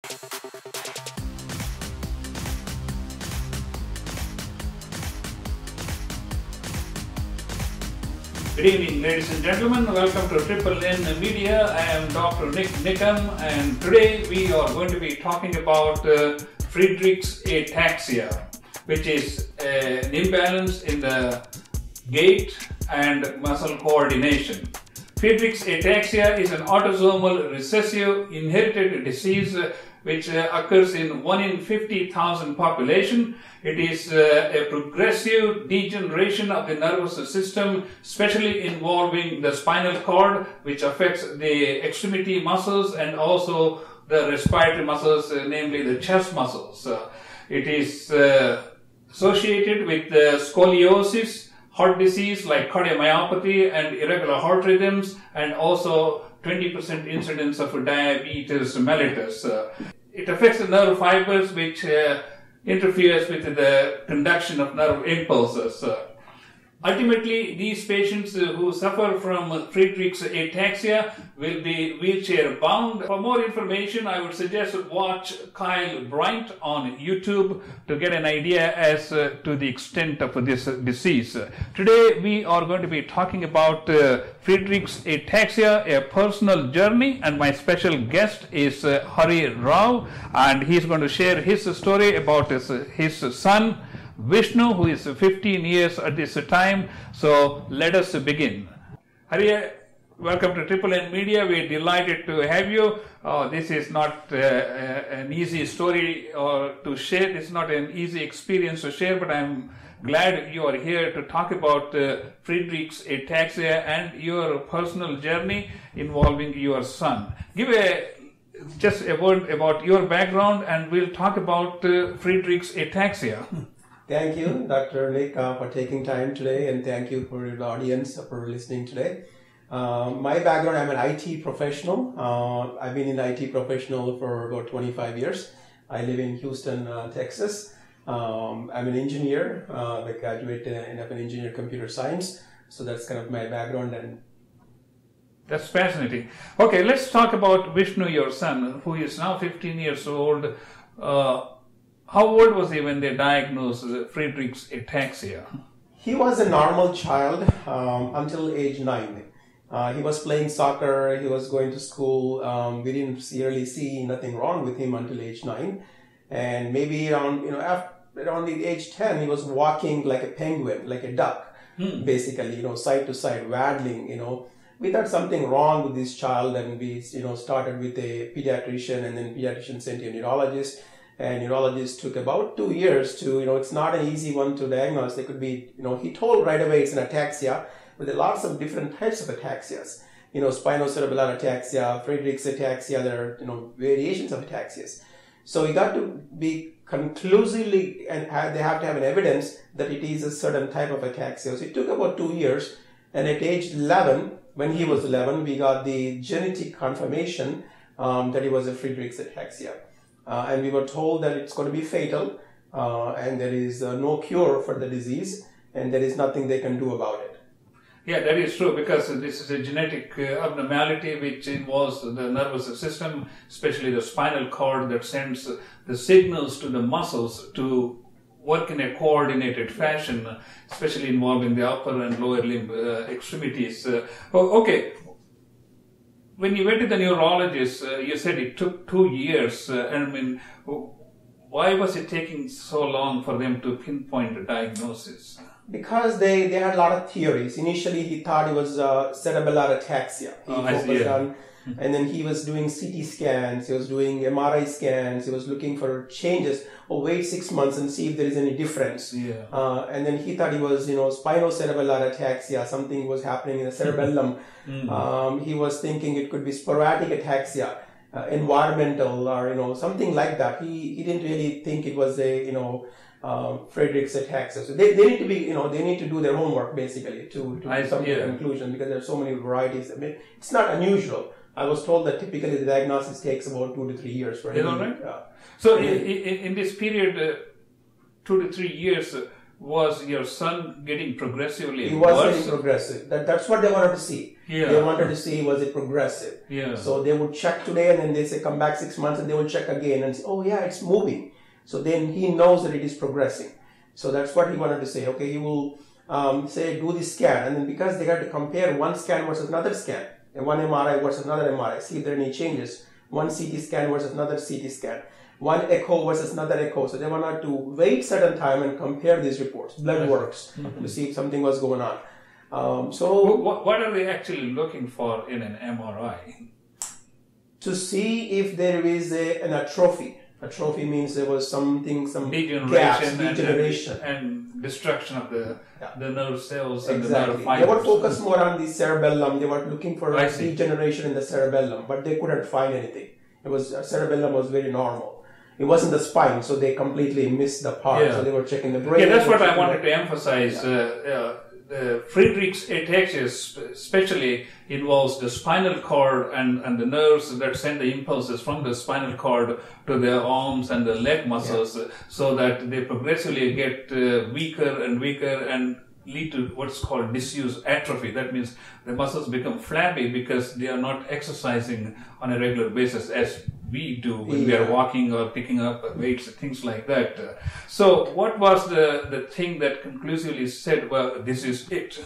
Good evening, ladies and gentlemen. Welcome to Triple N Media. I am Dr. NIK NIKAM, and today we are going to be talking about Friedreichs ataxia, which is an imbalance in the gait and muscle coordination. Friedreichs ataxia is an autosomal recessive inherited disease which occurs in 1 in 50,000 population. It is a progressive degeneration of the nervous system, especially involving the spinal cord, which affects the extremity muscles and also the respiratory muscles, namely the chest muscles. It is associated with scoliosis, heart disease like cardiomyopathy and irregular heart rhythms, and also 20% incidence of diabetes mellitus. It affects the nerve fibers, which interferes with the conduction of nerve impulses. Ultimately, these patients who suffer from Friedreichs ataxia will be wheelchair bound. For more information, I would suggest watch Kyle Bryant on YouTube to get an idea as to the extent of this disease. Today, we are going to be talking about Friedreichs ataxia, a personal journey, and my special guest is Hari Rao, and he's going to share his story about his son, Vishnu, who is 15 years at this time. So let us begin. Hari, welcome to Triple N Media. We're delighted to have you. This is not an easy story to share. It's not an easy experience to share, but I'm glad you are here to talk about Friedreichs ataxia and your personal journey involving your son. Give just a word about your background, and we'll talk about Friedreichs ataxia. Thank you, Dr. NIK, for taking time today, and thank you for the audience for listening today. My background, I'm an IT professional. I've been an IT professional for about 25 years. I live in Houston, Texas. I'm an engineer. I graduated in an engineer computer science. So that's kind of my background. And that's fascinating. Okay, let's talk about Vishnu, your son, who is now 15 years old. How old was he when they diagnosed Friedreichs ataxia? He was a normal child until age 9. He was playing soccer, he was going to school. We didn't really see nothing wrong with him until age 9. And maybe around the age 10, he was walking like a penguin, like a duck, basically, side to side, waddling, We thought something wrong with this child, and we, started with a pediatrician, and then pediatrician sent to a neurologist. And neurologist took about 2 years to, it's not an easy one to diagnose. There could be, he told right away it's an ataxia, but there are lots of different types of ataxias. Spinocerebellar ataxia, Friedreichs ataxia, there are, variations of ataxias. So he got to be conclusively, and they have to have an evidence that it is a certain type of ataxia. So it took about 2 years. And at age 11, when he was 11, we got the genetic confirmation that he was a Friedreichs ataxia. And we were told that it's going to be fatal, and there is no cure for the disease, and there is nothing they can do about it. Yeah, that is true, because this is a genetic abnormality which involves the nervous system, especially the spinal cord, that sends the signals to the muscles to work in a coordinated fashion, especially involving the upper and lower limb extremities. Okay. When you went to the neurologist, you said it took 2 years. Why was it taking so long for them to pinpoint the diagnosis? Because they had a lot of theories. Initially, he thought it was cerebellar ataxia. He focused on, and then he was doing CT scans, he was doing MRI scans, he was looking for changes. Wait 6 months and see if there is any difference. Yeah. And then he thought it was, spinocerebellar ataxia, something was happening in the cerebellum. He was thinking it could be sporadic ataxia, environmental, or, something like that. He didn't really think it was a, Friedreichs ataxia. So they need to be, they need to do their homework basically to come to a conclusion, because there are so many varieties. It's not unusual. I was told that typically the diagnosis takes about 2 to 3 years for him. Right? So in this period, 2 to 3 years, was your son getting progressively He was worse? getting progressive. That's what they wanted to see. Yeah. They wanted to see, was it progressive? Yeah. So they would check today and then they say come back 6 months and they will check again and say, oh yeah, it's moving. So then he knows that it is progressing. So that's what he wanted to say. Okay, he will say do the scan, and then because they got to compare one scan versus another scan, and one MRI versus another MRI, see if there are any changes. One CT scan versus another CT scan. One echo versus another echo. So they wanted to wait certain time and compare these reports, blood works, to see if something was going on. So what are they actually looking for in an MRI? To see if there is an atrophy. Atrophy means there was something, some degeneration and destruction of the nerve cells and the nerve fibers. They would focus more on the cerebellum. They were looking for degeneration in the cerebellum, but they couldn't find anything. It was cerebellum was very normal. It wasn't the spine, so they completely missed the part. Yeah. So they were checking the brain. Yeah, that's what I wanted to emphasize. The Friedreichs ataxia especially involves the spinal cord and the nerves that send the impulses from the spinal cord to the arms and the leg muscles, so that they progressively get weaker and weaker and lead to what's called disuse atrophy. That means the muscles become flabby because they are not exercising on a regular basis as we do when we are walking or picking up weights, things like that. So what was the thing that conclusively said, well, this is it?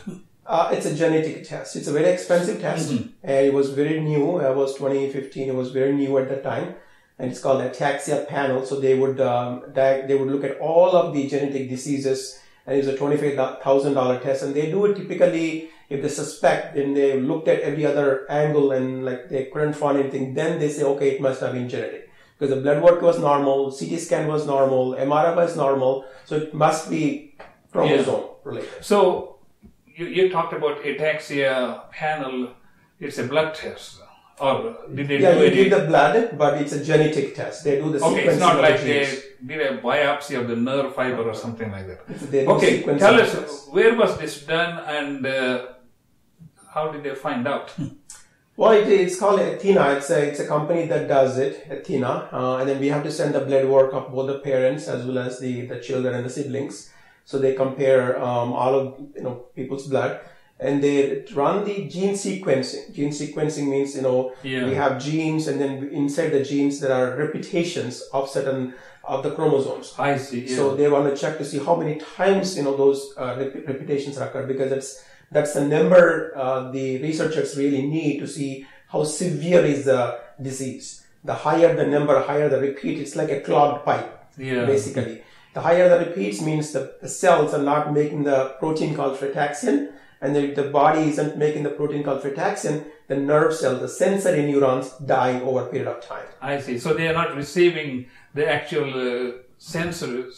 It's a genetic test. It's a very expensive test. And it was very new. It was 2015. It was very new at the time. And it's called Ataxia panel. So they would look at all of the genetic diseases, and it's a $25,000 test. And they do it typically if they suspect, then they looked at every other angle and like they couldn't find anything. Then they say, okay, it must have been genetic because the blood work was normal, CT scan was normal, MRI was normal. So it must be chromosome related. So you talked about ataxia panel. It's a blood test. Or did they do you give the blood, but it's a genetic test. They do the sequencing. Okay, it's not like genes. they did a biopsy of the nerve fiber or something like that. Okay, tell us, where was this done and how did they find out? Well, it's called Athena. It's a company that does it, Athena. And then we have to send the blood work of both the parents as well as the children and the siblings. So they compare all of people's blood. And they run the gene sequencing. Gene sequencing means, we have genes, and then inside the genes there are repetitions of certain of the chromosomes. I see. Yeah. So they want to check to see how many times, those repetitions occur, because that's the number the researchers really need to see how severe is the disease. The higher the number, higher the repeat. It's like a clogged pipe, basically. The higher the repeats means the cells are not making the protein called frataxin. And if the body isn't making the protein called frataxin, the nerve cells, the sensory neurons, die over a period of time. I see. So they are not receiving the actual sensory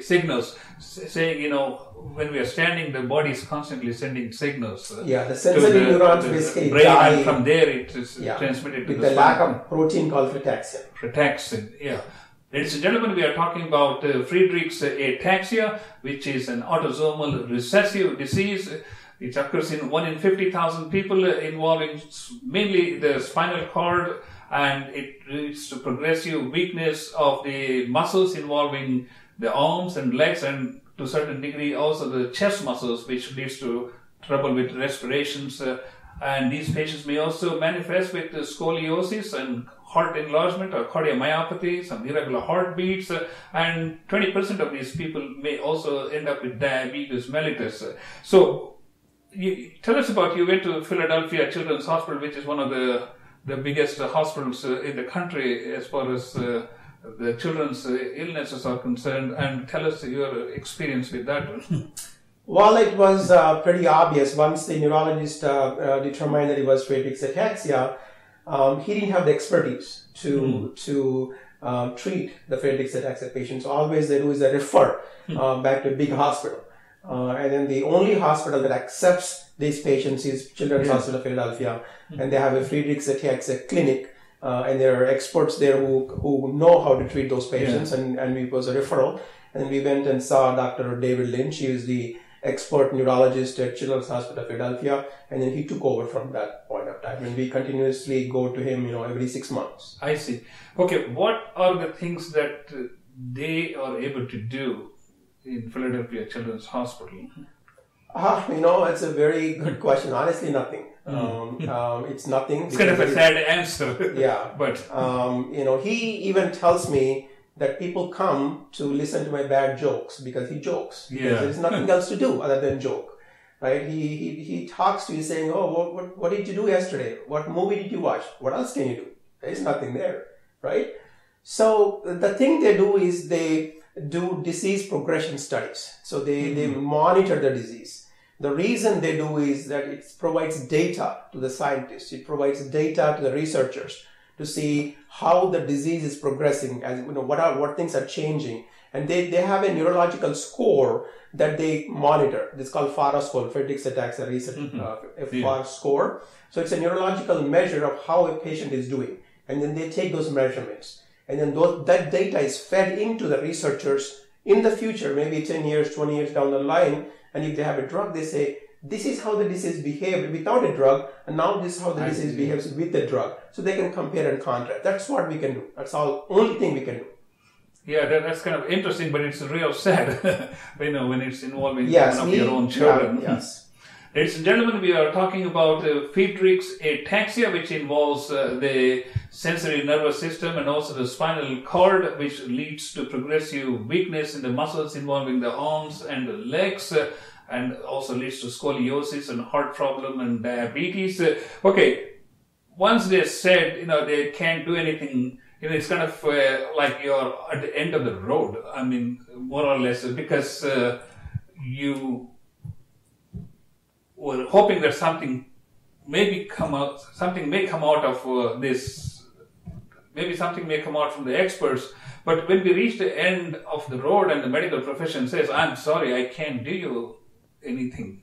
signals, saying, when we are standing, the body is constantly sending signals. The sensory neurons basically brain, die. And from there it is transmitted to with the lack of protein called frataxin. Frataxin, yeah. Ladies and gentlemen, we are talking about Friedreichs ataxia, which is an autosomal recessive disease. It occurs in 1 in 50,000 people, involving mainly the spinal cord, and it leads to progressive weakness of the muscles involving the arms and legs, and to a certain degree also the chest muscles, which leads to trouble with respirations. And these patients may also manifest with scoliosis and heart enlargement or cardiomyopathy, some irregular heartbeats, and 20% of these people may also end up with diabetes mellitus. So, tell us about, you went to Philadelphia Children's Hospital, which is one of the biggest hospitals in the country as far as the children's illnesses are concerned, and tell us your experience with that one. Well, it was pretty obvious. Once the neurologist determined that it was Friedreich's ataxia, he didn't have the expertise to treat the Friedreich's ataxia patients. So always they do is they refer back to a big hospital. And then the only hospital that accepts these patients is Children's Hospital of Philadelphia. And they have a Friedreich's ataxia clinic. And there are experts there who know how to treat those patients. And it was a referral. And we went and saw Dr. David Lynch. He was the expert neurologist at Children's Hospital of Philadelphia, and then he took over from that point of time. And we continuously go to him, every 6 months. I see. Okay, what are the things that they are able to do in Philadelphia Children's Hospital? It's a very good question. Honestly, nothing. It's nothing. It's kind of a sad answer. Yeah. But he even tells me that people come to listen to my bad jokes because he jokes. Yeah. There's nothing else to do other than joke, right? He talks to you saying, "Oh, what did you do yesterday? What movie did you watch? What else can you do?" There's nothing there, right? So the thing they do is they do disease progression studies. So they monitor the disease. The reason they do is that it provides data to the scientists. It provides data to the researchers to see how the disease is progressing, as what things are changing. And they have a neurological score that they monitor. It's called FARA score, Friedreichs Ataxia research, FAR score. So it's a neurological measure of how a patient is doing. And then they take those measurements. And then that data is fed into the researchers in the future, maybe 10 years, 20 years down the line. And if they have a drug, they say, this is how the disease behaved without a drug, and now this is how the disease behaves with the drug. So they can compare and contrast. That's what we can do. That's all only thing we can do. Yeah, that's kind of interesting, but it's real sad, when it's involving one of your own children. Yes. Ladies and gentlemen, we are talking about Friedreichs ataxia, which involves the sensory nervous system and also the spinal cord, which leads to progressive weakness in the muscles involving the arms and the legs, and also leads to scoliosis and heart problem and diabetes. Okay, once they said, they can't do anything, it's kind of like you're at the end of the road. I mean, more or less, because you were hoping that something may come out of this, maybe something may come out from the experts. But when we reach the end of the road and the medical profession says, I'm sorry, I can't do you anything,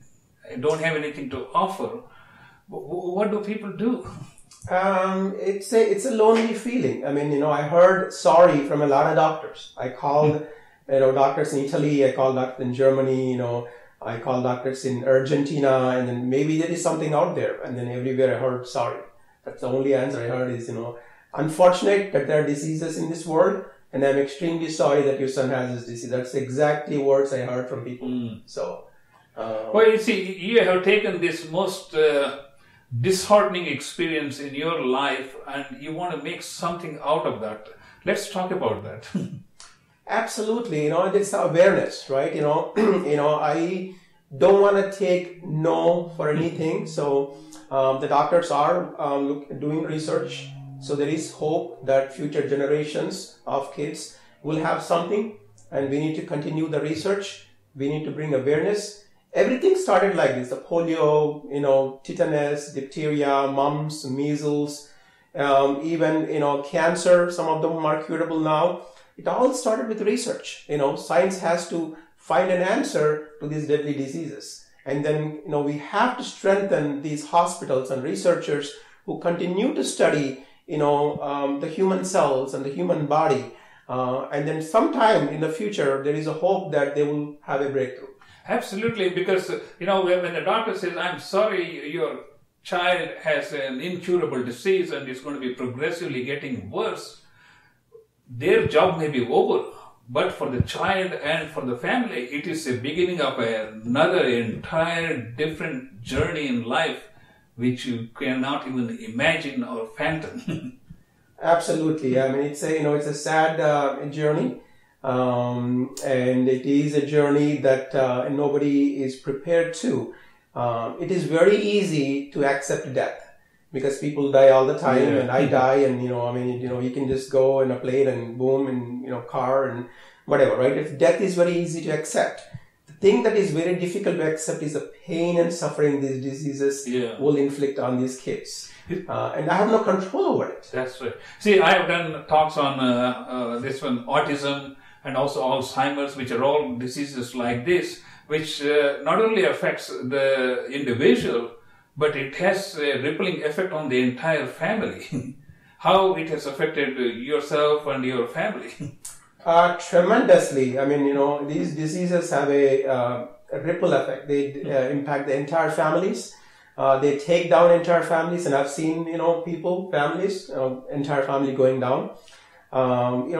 I don't have anything to offer, what do people do? It's a lonely feeling. I mean, I heard sorry from a lot of doctors. I called, doctors in Italy, I called doctors in Germany, I called doctors in Argentina, and then maybe there is something out there. And then everywhere I heard sorry. That's the only answer I heard is, unfortunate that there are diseases in this world, and I'm extremely sorry that your son has this disease. That's exactly words I heard from people. So, well, you see, you have taken this most disheartening experience in your life, and you want to make something out of that. Let's talk about that. Absolutely, it's awareness, right? I don't want to take no for anything. So the doctors are doing research. So there is hope that future generations of kids will have something, and we need to continue the research. We need to bring awareness. Everything started like this: the polio, tetanus, diphtheria, mumps, measles, even cancer. Some of them are curable now. It all started with research. Science has to find an answer to these deadly diseases. And then, we have to strengthen these hospitals and researchers who continue to study, the human cells and the human body. And then sometime in the future, there is a hope that they will have a breakthrough. Absolutely, because, when the doctor says, I'm sorry, your child has an incurable disease and it's going to be progressively getting worse, their job may be over, but for the child and for the family, it is the beginning of another entire different journey in life, which you cannot even imagine or fathom. Absolutely. I mean, it's a sad journey, and it is a journey that nobody is prepared to. It is very easy to accept death, because people die all the time, and I die, and you can just go in a plane and boom, and car and whatever, right? If death is very easy to accept, the thing that is very difficult to accept is the pain and suffering these diseases will inflict on these kids, and I have no control over it. That's right. See, I have done talks on this one, autism and also Alzheimer's, which are all diseases like this, which not only affects the individual, but it has a rippling effect on the entire family. How it has affected yourself and your family? Tremendously. I mean, these diseases have a ripple effect. They impact the entire families. They take down entire families, and I've seen, families, entire family going down.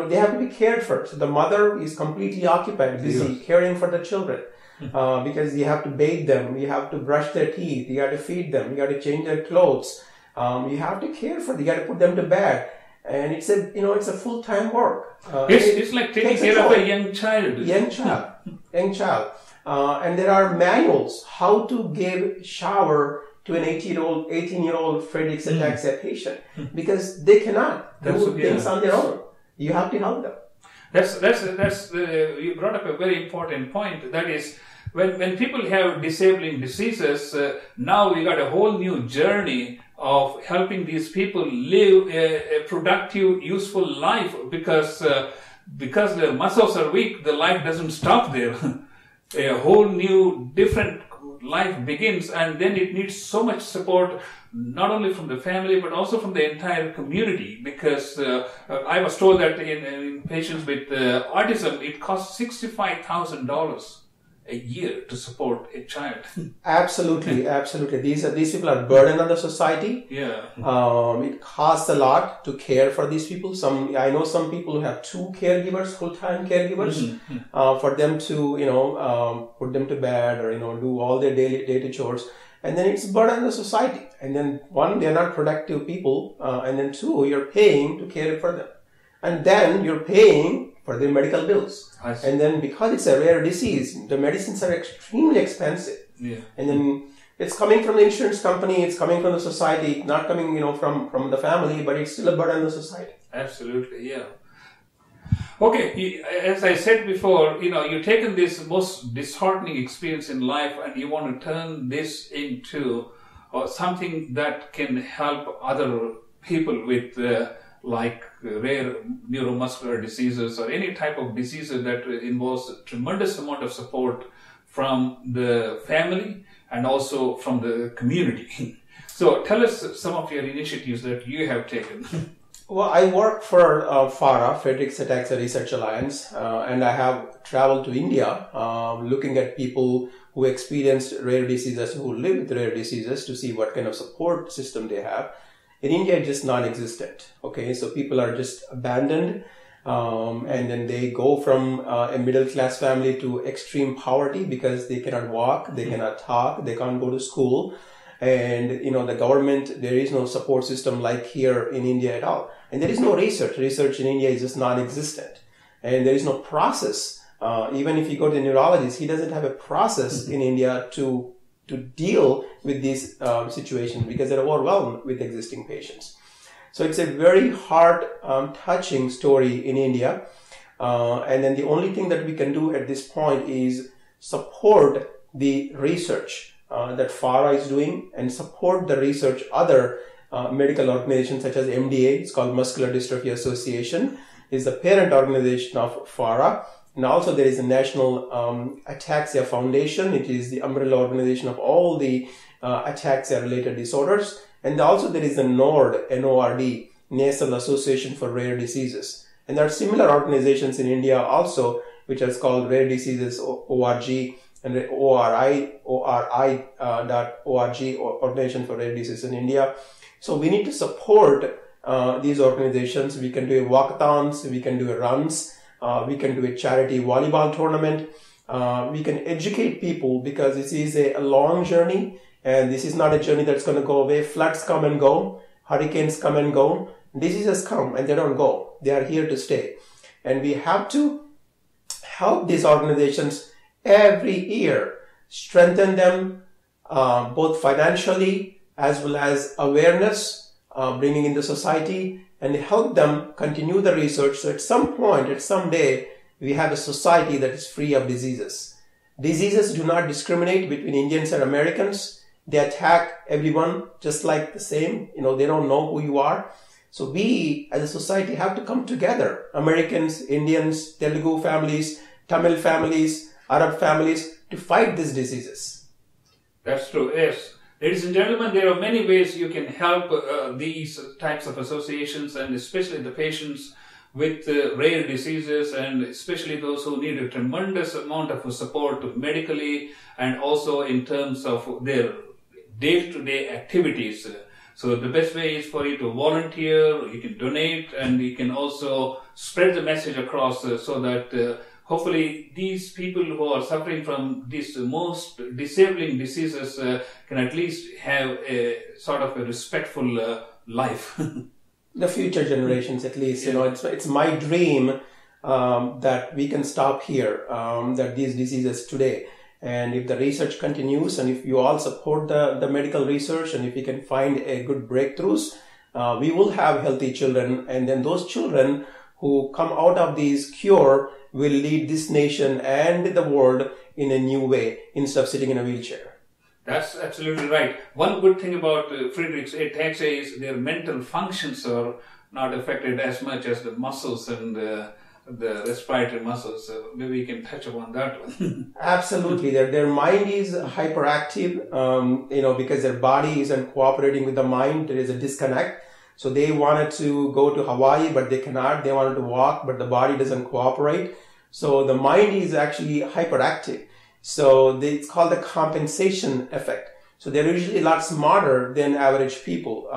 they have to be cared for. So the mother is completely occupied, busy caring for the children. Because you have to bathe them, you have to brush their teeth, you have to feed them, you have to change their clothes, you have to care for them, you have to put them to bed, and it's a full-time work. It's like taking care of a young child. Young child. And there are manuals how to give shower to an 18-year-old Friedreichs ataxia patient, because they cannot do things on their own. You have to help them. You brought up a very important point. That is, when people have disabling diseases, now we got a whole new journey of helping these people live a productive, useful life, because their muscles are weak, the life doesn't stop there. A whole new, different life begins, and then it needs so much support, not only from the family but also from the entire community, because I was told that in patients with autism it costs $65,000 a year to support a child. Absolutely. These people are burden on the society. It costs a lot to care for these people. I know some people who have 2 caregivers, full-time caregivers, for them to put them to bed or do all their daily chores. And then it's a burden on the society. And then 1, they're not productive people, and then 2, you're paying to care for them, and then you're paying for their medical bills. And then because it's a rare disease, the medicines are extremely expensive. And then it's coming from the insurance company, it's coming from the society, not coming, from the family, but it's still a burden on the society. Absolutely, yeah. Okay, as I said before, you've taken this most disheartening experience in life and you want to turn this into something that can help other people with like rare neuromuscular diseases or any type of diseases that involves a tremendous amount of support from the family and also from the community. So tell us some of your initiatives that you have taken. Well, I work for FARA, Friedreichs Ataxia Research Alliance, and I have traveled to India looking at people who experienced rare diseases, who live with rare diseases, to see what kind of support system they have. In India, it's just non-existent. Okay, so people are just abandoned, and then they go from a middle-class family to extreme poverty because they cannot walk, they cannot talk, they can't go to school. And, the government, there is no support system like here in India at all. And there is no research. Research in India is just non-existent. And there is no process. Even if you go to a neurologist, he doesn't have a process in India to deal with these situations because they're overwhelmed with existing patients. So it's a very touching story in India. And then the only thing that we can do at this point is support the research that FARA is doing and support the research other medical organizations such as MDA, it's called Muscular Dystrophy Association, is the parent organization of FARA. And also there is a National Ataxia Foundation. It is the umbrella organization of all the ataxia-related disorders. And also there is a NORD, N-O-R-D, National Association for Rare Diseases. And there are similar organizations in India also, which is called Rare Diseases ORG and ORI.org, Organization for Rare Diseases in India. So we need to support these organizations. We can do walkathons, we can do runs, we can do a charity volleyball tournament. We can educate people because this is a long journey and this is not a journey that's going to go away. Floods come and go, hurricanes come and go, diseases come and they don't go. They are here to stay. And we have to help these organizations every year, strengthen them both financially as well as awareness, bringing in the society, and help them continue the research. So at some point, at some day, we have a society that is free of diseases. Diseases do not discriminate between Indians and Americans. They attack everyone just like the same. They don't know who you are. So we as a society have to come together. Americans, Indians, Telugu families, Tamil families, Arab families, to fight these diseases. That's true, yes. Ladies and gentlemen, there are many ways you can help these types of associations and especially the patients with rare diseases and especially those who need a tremendous amount of support medically and also in terms of their day-to-day activities. So the best way is for you to volunteer, you can donate, and you can also spread the message across so that hopefully these people who are suffering from these most disabling diseases can at least have a sort of a respectful life. The future generations, at least, you know, it's my dream that we can stop here, that these diseases today. And if the research continues, and if you all support the medical research, and if we can find a good breakthroughs, we will have healthy children. And then those children who come out of these cure will lead this nation and the world in a new way instead of sitting in a wheelchair. That's absolutely right. One good thing about Friedreichs ataxia is their mental functions are not affected as much as the muscles and the respiratory muscles. So maybe we can touch upon that one. Absolutely. Their mind is hyperactive, you know, because their body isn't cooperating with the mind. There is a disconnect. So they wanted to go to Hawaii, but they cannot. They wanted to walk, but the body doesn't cooperate. So the mind is actually hyperactive. So it's called the compensation effect. So they're usually a lot smarter than average people,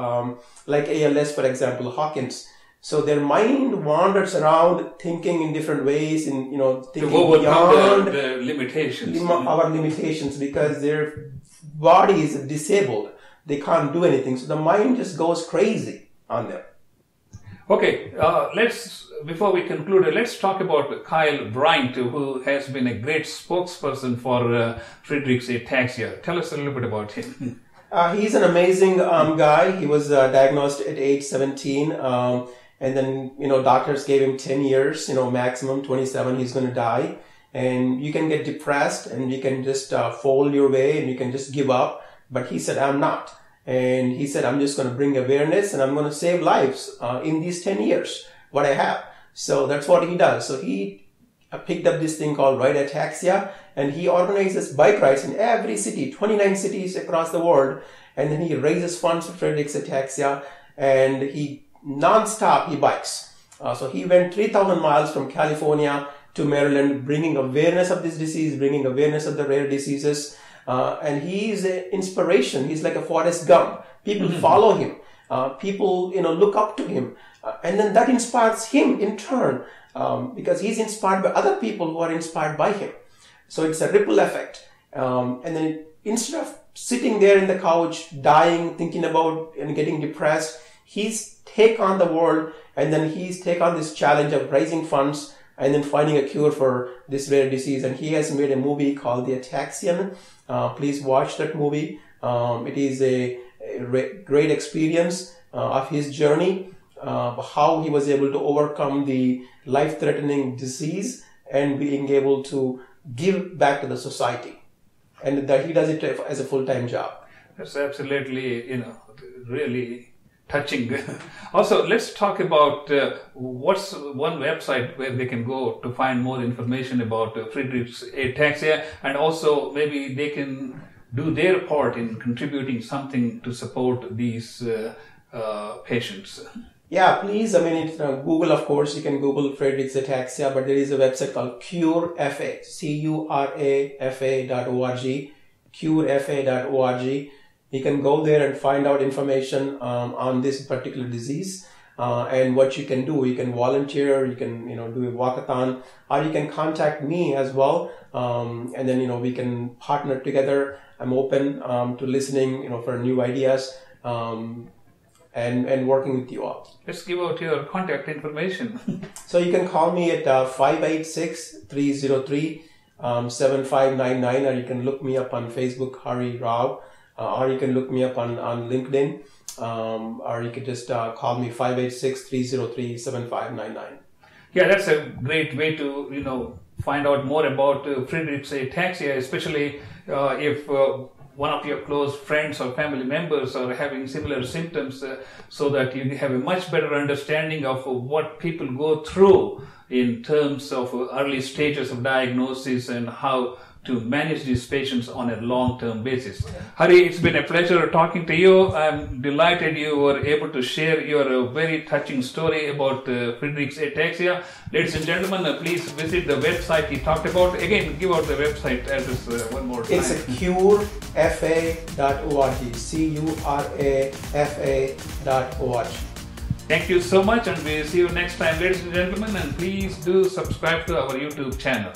like ALS, for example, Hawkins. So their mind wanders around thinking in different ways, and, you know, thinking beyond the limitations. Our limitations, because their body is disabled. They can't do anything. So the mind just goes crazy on them. Okay, before we conclude, let's talk about Kyle Bryant, who has been a great spokesperson for Friedreichs ataxia. Tell us a little bit about him. He's an amazing guy. He was diagnosed at age 17, and then, you know, doctors gave him 10 years, you know, maximum 27, he's going to die. And you can get depressed, and you can just fall your way, and you can just give up. But he said, I'm not. And he said, I'm just going to bring awareness, and I'm going to save lives in these 10 years, what I have. So that's what he does. So he picked up this thing called Ride Ataxia, and he organizes bike rides in every city, 29 cities across the world. And then he raises funds for Friedreichs ataxia, and he non-stop, he bikes. So he went 3,000 miles from California to Maryland, bringing awareness of this disease, bringing awareness of the rare diseases. And he is an inspiration. He's like a Forrest Gump. People follow him. People, you know, look up to him. And then that inspires him in turn, because he's inspired by other people who are inspired by him. So it's a ripple effect. And then instead of sitting there in the couch, dying, thinking about and getting depressed, he's take on the world, and then he's take on this challenge of raising funds and then finding a cure for this rare disease. And he has made a movie called The Ataxian. Please watch that movie. It is a great experience of his journey, how he was able to overcome the life-threatening disease and being able to give back to the society. And that he does it as a full-time job. That's absolutely, you know, really touching. Also, let's talk about what's one website where they can go to find more information about Friedreichs ataxia, and also maybe they can do their part in contributing something to support these patients. Yeah, please. I mean, it's, Google, of course, you can Google Friedreichs ataxia, but there is a website called CureFA, CURAFA.org, CureFA.org. You can go there and find out information on this particular disease and what you can do. You can volunteer, you can, you know, do a walkathon, or you can contact me as well, and then, you know, we can partner together. I'm open to listening, you know, for new ideas and working with you all. Let's give out your contact information. So you can call me at 586-303-7599, or you can look me up on Facebook, Hari Rao. Or you can look me up on LinkedIn, or you could just call me 586-303-7599. Yeah, that's a great way to, you know, find out more about Friedreichs ataxia, especially if one of your close friends or family members are having similar symptoms, so that you have a much better understanding of what people go through in terms of early stages of diagnosis and how to manage these patients on a long-term basis. Hari, it's been a pleasure talking to you. I'm delighted you were able to share your very touching story about Friedreichs ataxia. Ladies and gentlemen, please visit the website he talked about. Again, give out the website address one more time. It's curafa.org. curafa.org. Thank you so much, and we'll see you next time, ladies and gentlemen, and please do subscribe to our YouTube channel.